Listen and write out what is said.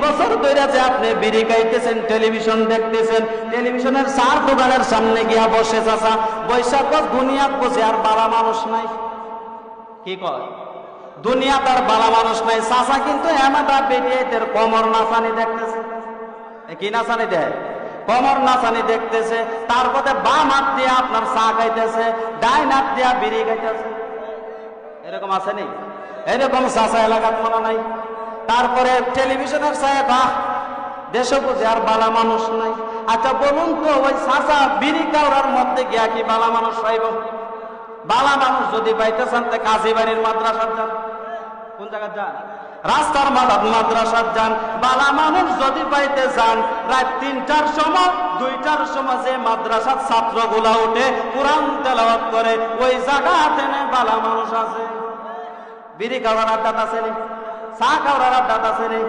বছর ধরে যে আপনি বিড়ি খাইতেছেন, টেলিভিশন দেখতেছেন, টেলিভিশনের চার দোকানের সামনে গিয়া বসে চাচা, বৈশাখ দুনিয়াত বসে আর বালা মানুষ নাই। কি কয়? দুনিয়া তার বালা মানুষ নাই। চাচা কিন্তু এমাটা বেরিয়েতের কমর নাচানি দেখতেছে। কি নাচানি দেয়? কমর নাচানি দেখতেছে। তারপরে বাম হাত দিয়ে আপনার চা খাইতেছে, ডাইন হাত দিয়া বিড়ি খাইতেছে। এরকম আছে নি? এরকম চাচা এলাকার মনে নাই। তারপরে টেলিভিশনের সাহেবা দেশে বুঝে আর বালা মানুষ নাই। আচ্ছা বলুন তো, ওই চাচা বিড়ি কাউরার মধ্যে গিয়া কি বালা মানুষ পাইব? বালা মানুষ যদি পাইতে চান তো কাজীবাড়ির মাদ্রাসার যান। কোন জায়গায় যান? রাস্তার মাদ্রাসার যান। বালা মানুষ যদি পাইতে চান, রাত 3টার সময় 2টার সময় যে মাদ্রাসার ছাত্রগুলা উঠে কোরআন তেলাওয়াত করে, ওই জায়গাতে বালা মানুষ আছে। বিড়ি খাওয়ার আড্ডা আছে নি? চা খাওয়ার আড্ডা আছে নি?